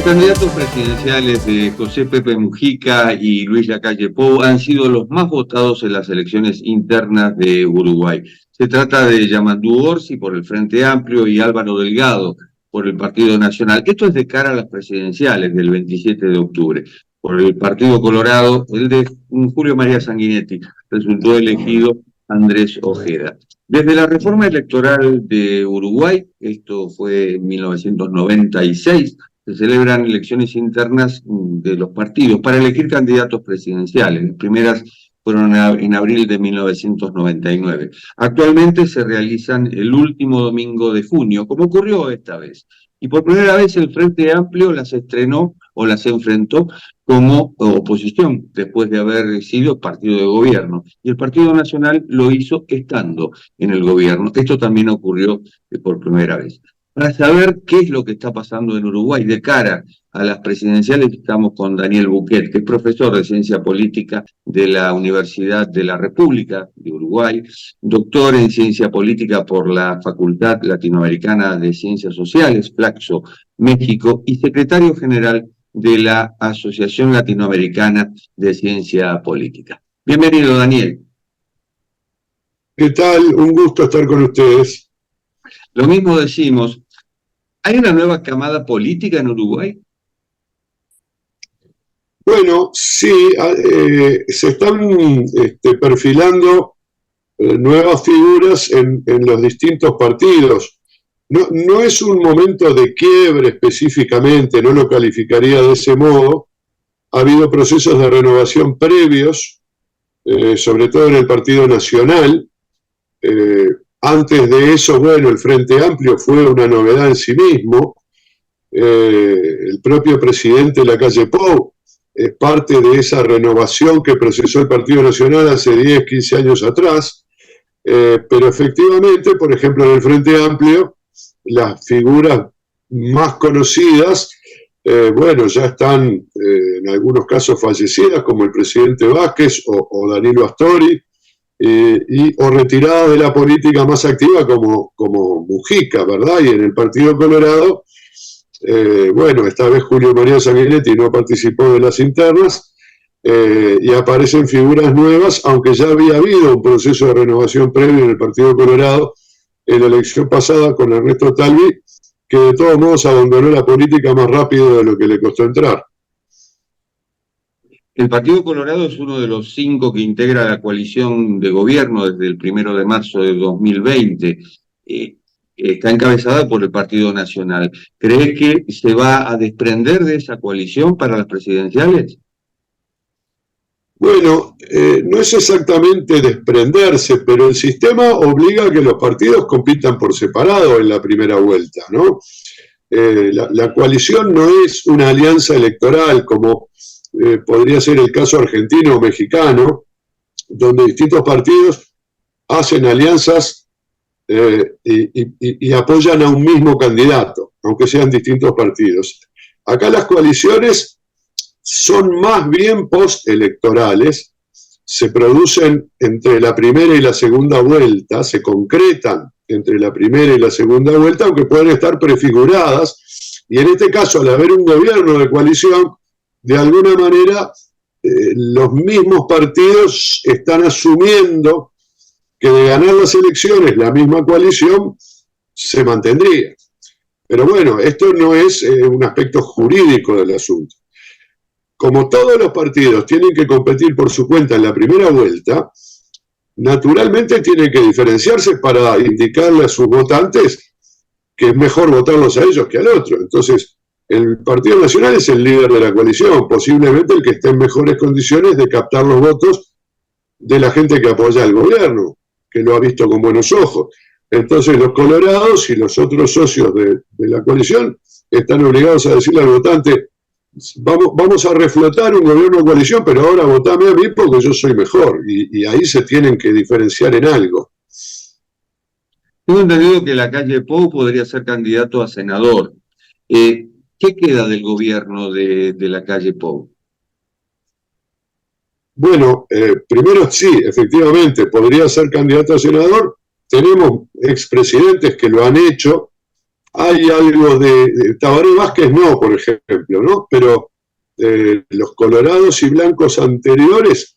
candidatos presidenciales de José Pepe Mujica y Luis Lacalle Pou han sido los más votados en las elecciones internas de Uruguay. Se trata de Yamandú Orsi por el Frente Amplio y Álvaro Delgado por el Partido Nacional. Esto es de cara a las presidenciales del 27 de octubre. Por el Partido Colorado, el de Julio María Sanguinetti, resultó elegido Andrés Ojeda. Desde la reforma electoral de Uruguay, esto fue en 1996, se celebran elecciones internas de los partidos para elegir candidatos presidenciales. Las primeras fueron en abril de 1999. Actualmente se realizan el último domingo de junio, como ocurrió esta vez. Y por primera vez el Frente Amplio las estrenó o las enfrentó como oposición, después de haber sido partido de gobierno. Y el Partido Nacional lo hizo estando en el gobierno. Esto también ocurrió por primera vez. Para saber qué es lo que está pasando en Uruguay de cara a las presidenciales, estamos con Daniel Buquet, que es profesor de Ciencia Política de la Universidad de la República de Uruguay, doctor en Ciencia Política por la Facultad Latinoamericana de Ciencias Sociales, Flaxo, México, y secretario general de la Asociación Latinoamericana de Ciencia Política. Bienvenido, Daniel. ¿Qué tal? Un gusto estar con ustedes. Lo mismo decimos. ¿Hay una nueva camada política en Uruguay? Bueno, sí, se están perfilando nuevas figuras en los distintos partidos. No es un momento de quiebre específicamente, no lo calificaría de ese modo. Ha habido procesos de renovación previos, sobre todo en el Partido Nacional. Antes de eso, bueno, el Frente Amplio fue una novedad en sí mismo. El propio presidente Lacalle Pou es parte de esa renovación que procesó el Partido Nacional hace 10, 15 años atrás. Pero efectivamente, por ejemplo, en el Frente Amplio, las figuras más conocidas, bueno, ya están en algunos casos fallecidas, como el presidente Vázquez o Danilo Astori, o retiradas de la política más activa como Mujica, ¿verdad? Y en el Partido Colorado, bueno, esta vez Julio María Sanguinetti no participó de las internas, y aparecen figuras nuevas, aunque ya había habido un proceso de renovación previo en el Partido Colorado en la elección pasada con Ernesto Talvi, que de todos modos abandonó la política más rápido de lo que le costó entrar. El Partido Colorado es uno de los 5 que integra la coalición de gobierno desde el 1 de marzo de 2020. Está encabezada por el Partido Nacional. ¿Cree que se va a desprender de esa coalición para las presidenciales? Bueno, no es exactamente desprenderse, pero el sistema obliga a que los partidos compitan por separado en la primera vuelta, ¿no? La coalición no es una alianza electoral como podría ser el caso argentino o mexicano, donde distintos partidos hacen alianzas y apoyan a un mismo candidato, aunque sean distintos partidos. Acá las coaliciones son más bien postelectorales, se producen entre la primera y la segunda vuelta, se concretan entre la primera y la segunda vuelta, aunque pueden estar prefiguradas, y en este caso, al haber un gobierno de coalición, de alguna manera los mismos partidos están asumiendo que de ganar las elecciones la misma coalición se mantendría. Pero bueno, esto no es un aspecto jurídico del asunto. Como todos los partidos tienen que competir por su cuenta en la primera vuelta, naturalmente tienen que diferenciarse para indicarle a sus votantes que es mejor votarlos a ellos que al otro. Entonces, el Partido Nacional es el líder de la coalición, posiblemente el que esté en mejores condiciones de captar los votos de la gente que apoya al gobierno, que lo ha visto con buenos ojos. Entonces los colorados y los otros socios de la coalición están obligados a decirle al votante: vamos a reflotar un gobierno de coalición, pero ahora votame a mí porque yo soy mejor. Y ahí se tienen que diferenciar en algo. Tengo entendido que Lacalle Pou podría ser candidato a senador. ¿Qué queda del gobierno de Lacalle Pou? Bueno, primero sí, efectivamente, podría ser candidato a senador. Tenemos expresidentes que lo han hecho, hay algo de Tabaré Vázquez no, por ejemplo, ¿no? Pero los colorados y blancos anteriores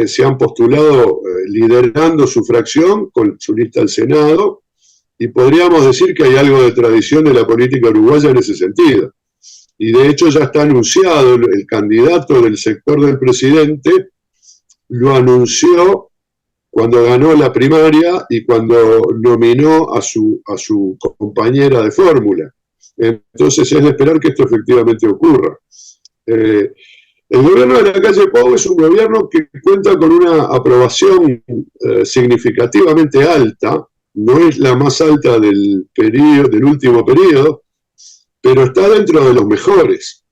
se han postulado liderando su fracción con su lista al Senado, y podríamos decir que hay algo de tradición de la política uruguaya en ese sentido. Y de hecho ya está anunciado el candidato del sector del presidente, lo anunció cuando ganó la primaria y cuando nominó a su compañera de fórmula. Entonces es de esperar que esto efectivamente ocurra. El gobierno de la calle Pou es un gobierno que cuenta con una aprobación significativamente alta, no es la más alta del último periodo, pero está dentro de los mejores.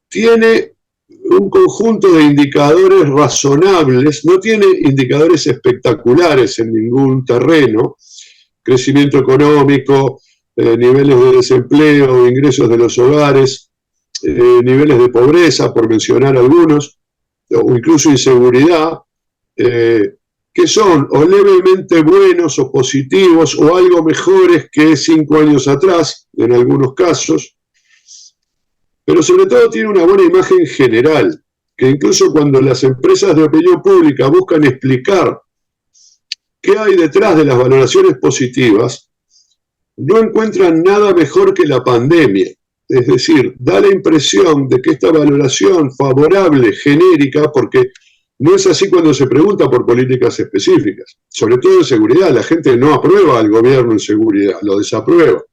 Tiene un conjunto de indicadores razonables, no tiene indicadores espectaculares en ningún terreno, crecimiento económico, niveles de desempleo, ingresos de los hogares, niveles de pobreza, por mencionar algunos, o incluso inseguridad, que son o levemente buenos o positivos o algo mejores que 5 años atrás, en algunos casos, pero sobre todo tiene una buena imagen general, que incluso cuando las empresas de opinión pública buscan explicar qué hay detrás de las valoraciones positivas, no encuentran nada mejor que la pandemia. Es decir, da la impresión de que esta valoración favorable, genérica, porque no es así cuando se pregunta por políticas específicas, sobre todo en seguridad. La gente no aprueba al gobierno en seguridad, lo desaprueba,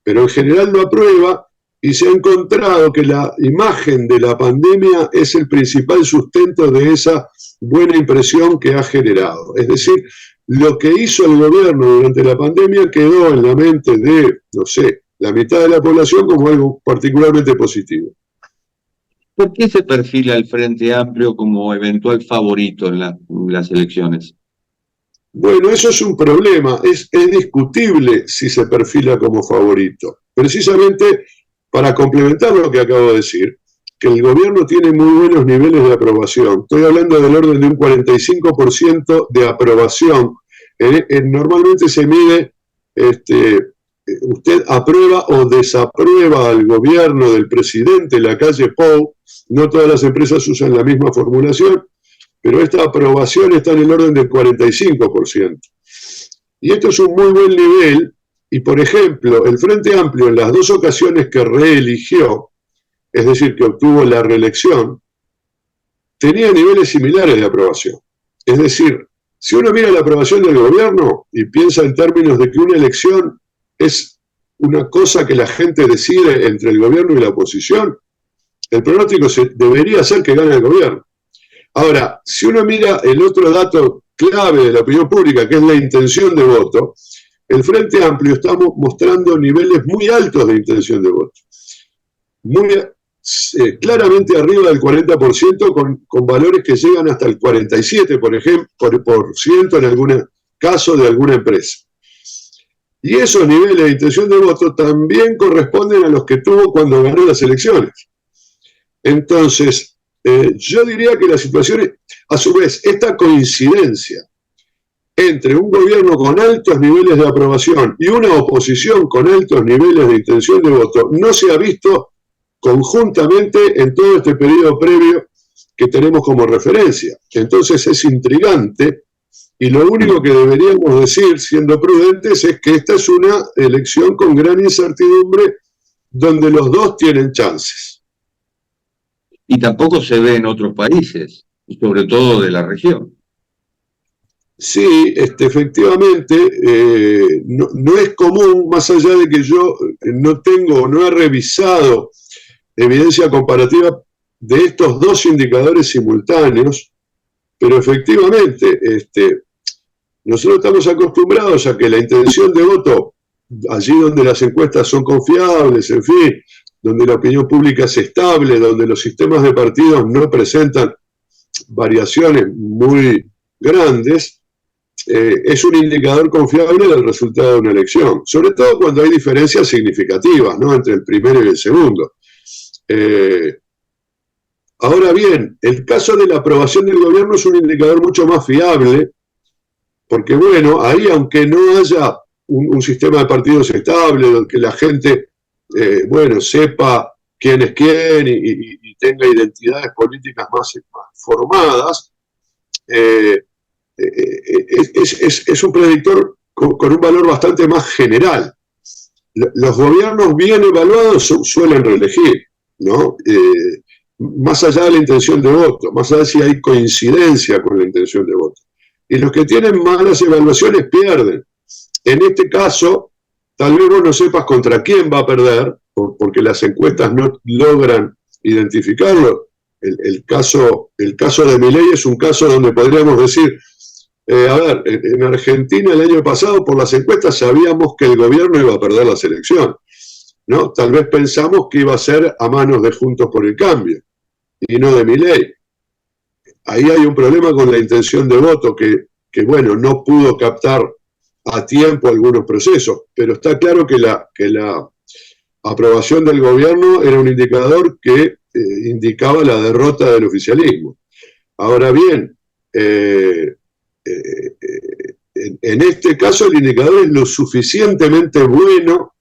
pero en general lo aprueba, y se ha encontrado que la imagen de la pandemia es el principal sustento de esa buena impresión que ha generado. Es decir, lo que hizo el gobierno durante la pandemia quedó en la mente de, no sé, la mitad de la población como algo particularmente positivo. ¿Por qué se perfila el Frente Amplio como eventual favorito en las elecciones? Bueno, eso es un problema. Es discutible si se perfila como favorito. Precisamente para complementar lo que acabo de decir, que el gobierno tiene muy buenos niveles de aprobación. Estoy hablando del orden de un 45% de aprobación. Normalmente se mide, usted aprueba o desaprueba al gobierno del presidente la calle Pou. No todas las empresas usan la misma formulación, pero esta aprobación está en el orden del 45%. Y esto es un muy buen nivel. Y, por ejemplo, el Frente Amplio en las 2 ocasiones que reeligió, es decir, que obtuvo la reelección, tenía niveles similares de aprobación. Es decir, si uno mira la aprobación del gobierno y piensa en términos de que una elección es una cosa que la gente decide entre el gobierno y la oposición, el pronóstico debería ser que gane el gobierno. Ahora, si uno mira el otro dato clave de la opinión pública, que es la intención de voto, el Frente Amplio está mostrando niveles muy altos de intención de voto, claramente arriba del 40%, con valores que llegan hasta el 47%, por ciento en algún caso de alguna empresa. Y esos niveles de intención de voto también corresponden a los que tuvo cuando ganó las elecciones. Entonces, yo diría que la situación es, a su vez, esta coincidencia entre un gobierno con altos niveles de aprobación y una oposición con altos niveles de intención de voto no se ha visto conjuntamente en todo este periodo previo que tenemos como referencia. Entonces es intrigante, y lo único que deberíamos decir, siendo prudentes, es que esta es una elección con gran incertidumbre donde los dos tienen chances. Y tampoco se ve en otros países, sobre todo de la región. Sí, efectivamente, no es común, más allá de que yo no he revisado evidencia comparativa de estos 2 indicadores simultáneos, pero efectivamente, nosotros estamos acostumbrados a que la intención de voto, allí donde las encuestas son confiables, en fin, donde la opinión pública es estable, donde los sistemas de partidos no presentan variaciones muy grandes, es un indicador confiable del resultado de una elección, sobre todo cuando hay diferencias significativas, ¿no?, entre el primero y el segundo. Ahora bien, el caso de la aprobación del gobierno es un indicador mucho más fiable, porque bueno, ahí aunque no haya un sistema de partidos estable, donde que la gente, sepa quién es quién y tenga identidades políticas más formadas, es un predictor con un valor bastante más general. Los gobiernos bien evaluados suelen reelegir, ¿no? Más allá de la intención de voto, más allá de si hay coincidencia con la intención de voto. Y los que tienen malas evaluaciones pierden. En este caso, tal vez vos no sepas contra quién va a perder, porque las encuestas no logran identificarlo. El caso de Milei es un caso donde podríamos decir, en Argentina el año pasado por las encuestas sabíamos que el gobierno iba a perder las elecciones, ¿no? Tal vez pensamos que iba a ser a manos de Juntos por el Cambio y no de Milei. Ahí hay un problema con la intención de voto que no pudo captar a tiempo algunos procesos, pero está claro que la aprobación del gobierno era un indicador que indicaba la derrota del oficialismo. Ahora bien, en este caso el indicador es lo suficientemente bueno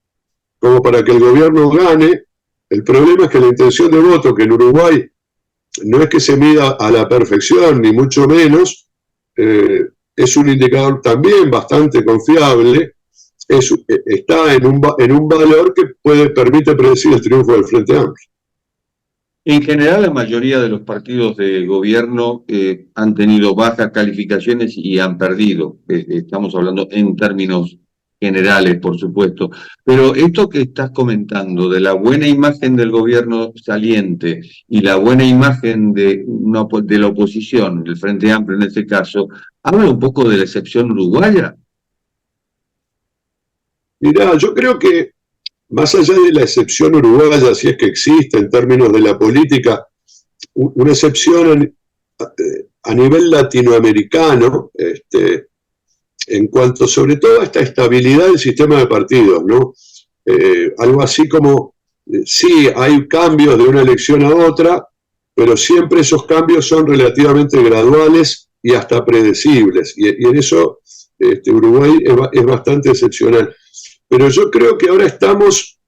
como para que el gobierno gane. El problema es que la intención de voto, que en Uruguay no es que se mida a la perfección, ni mucho menos, es un indicador también bastante confiable, está en un valor que permite predecir el triunfo del Frente Amplio. En general, la mayoría de los partidos de gobierno han tenido bajas calificaciones y han perdido. Estamos hablando en términos generales, por supuesto. Pero esto que estás comentando de la buena imagen del gobierno saliente y la buena imagen de la oposición, del Frente Amplio en este caso, ¿habla un poco de la excepción uruguaya? Mirá, yo creo que más allá de la excepción uruguaya, si es que existe en términos de la política, una excepción a nivel latinoamericano, en cuanto sobre todo a esta estabilidad del sistema de partidos, ¿no? Algo así como, sí, hay cambios de una elección a otra, pero siempre esos cambios son relativamente graduales y hasta predecibles, y en eso Uruguay es bastante excepcional. Pero yo creo que ahora estamos,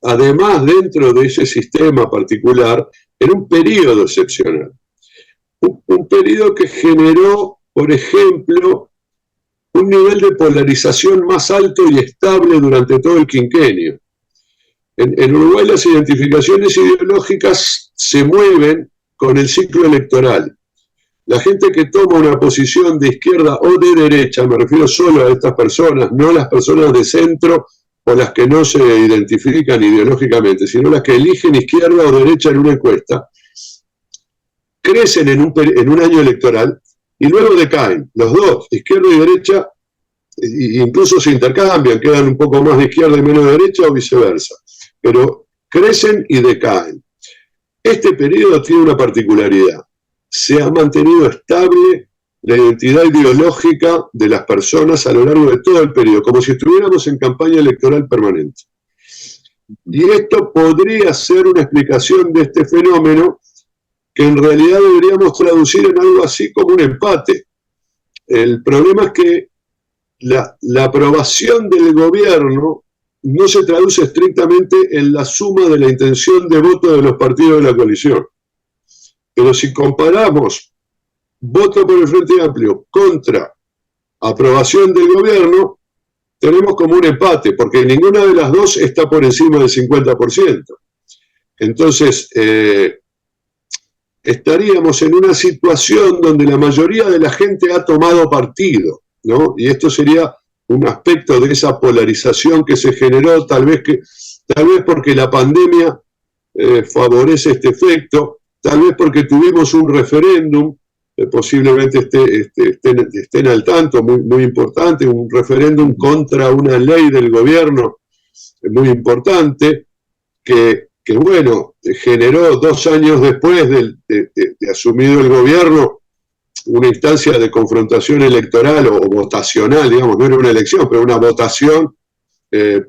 además dentro de ese sistema particular, en un periodo excepcional. Un periodo que generó, por ejemplo, un nivel de polarización más alto y estable durante todo el quinquenio. En Uruguay las identificaciones ideológicas se mueven con el ciclo electoral. La gente que toma una posición de izquierda o de derecha, me refiero solo a estas personas, no las personas de centro o las que no se identifican ideológicamente, sino las que eligen izquierda o derecha en una encuesta, crecen en un año electoral y luego decaen. Los dos, izquierda y derecha, incluso se intercambian, quedan un poco más de izquierda y menos de derecha o viceversa, pero crecen y decaen. Este periodo tiene una particularidad. Se ha mantenido estable la identidad ideológica de las personas a lo largo de todo el periodo, como si estuviéramos en campaña electoral permanente. Y esto podría ser una explicación de este fenómeno que en realidad deberíamos traducir en algo así como un empate. El problema es que la aprobación del gobierno no se traduce estrictamente en la suma de la intención de voto de los partidos de la coalición. Pero si comparamos voto por el Frente Amplio contra aprobación del gobierno, tenemos como un empate, porque ninguna de las dos está por encima del 50%. Entonces, estaríamos en una situación donde la mayoría de la gente ha tomado partido, ¿no? Y esto sería un aspecto de esa polarización que se generó, tal vez porque la pandemia favorece este efecto, tal vez porque tuvimos un referéndum, posiblemente estén al tanto, muy importante, un referéndum contra una ley del gobierno muy importante, que generó 2 años después de asumido el gobierno una instancia de confrontación electoral o votacional, digamos, no era una elección, pero una votación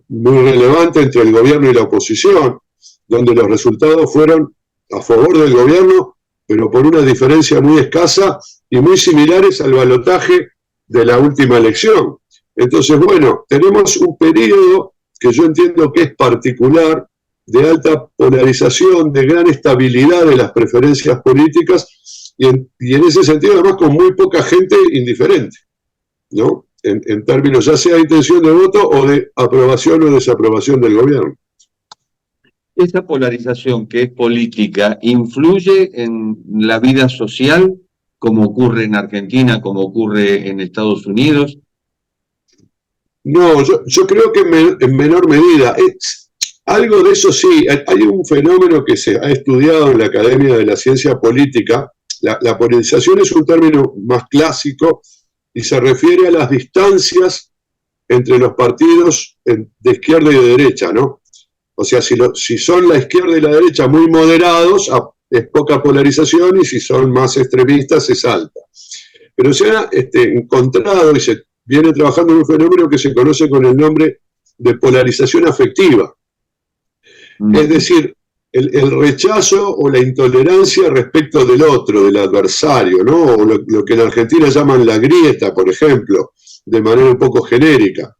muy relevante entre el gobierno y la oposición, donde los resultados fueron a favor del gobierno, pero por una diferencia muy escasa y muy similares al balotaje de la última elección. Entonces, bueno, tenemos un periodo que yo entiendo que es particular, de alta polarización, de gran estabilidad de las preferencias políticas, y en ese sentido además con muy poca gente indiferente, ¿no? En términos ya sea de intención de voto o de aprobación o desaprobación del gobierno. ¿Esa polarización que es política influye en la vida social, como ocurre en Argentina, como ocurre en Estados Unidos? No, yo creo que en menor medida. Algo de eso sí, hay un fenómeno que se ha estudiado en la Academia de la Ciencia Política. La polarización es un término más clásico y se refiere a las distancias entre los partidos de izquierda y de derecha, ¿no? O sea, si son la izquierda y la derecha muy moderados, es poca polarización, y si son más extremistas, es alta. Pero se ha encontrado y se viene trabajando en un fenómeno que se conoce con el nombre de polarización afectiva. Es decir, el rechazo o la intolerancia respecto del otro, del adversario, ¿no? O lo que en Argentina llaman la grieta, por ejemplo, de manera un poco genérica.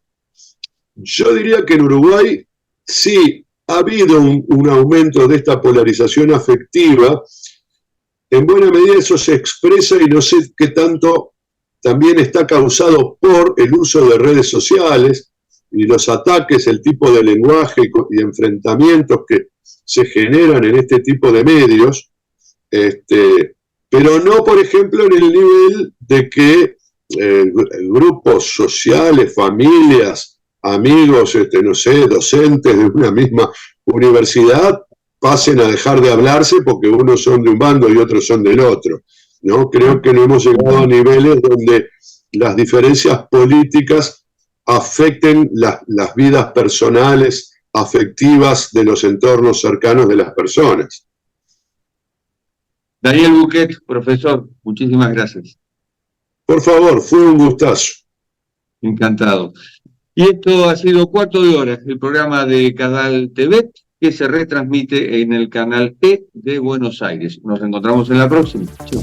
Yo diría que en Uruguay sí ha habido un aumento de esta polarización afectiva. En buena medida eso se expresa, y no sé qué tanto también está causado por el uso de redes sociales y los ataques, el tipo de lenguaje y enfrentamientos que se generan en este tipo de medios, pero no, por ejemplo, en el nivel de que grupos sociales, familias, amigos, no sé, docentes de una misma universidad pasen a dejar de hablarse porque unos son de un bando y otros son del otro, ¿no? Creo que no hemos llegado a niveles donde las diferencias políticas afecten las vidas personales, afectivas de los entornos cercanos de las personas. Daniel Buquet, profesor, muchísimas gracias. Por favor, fue un gustazo. Encantado. Y esto ha sido Cuarto de Hora, el programa de Canal TV que se retransmite en el canal E de Buenos Aires. Nos encontramos en la próxima. Chau.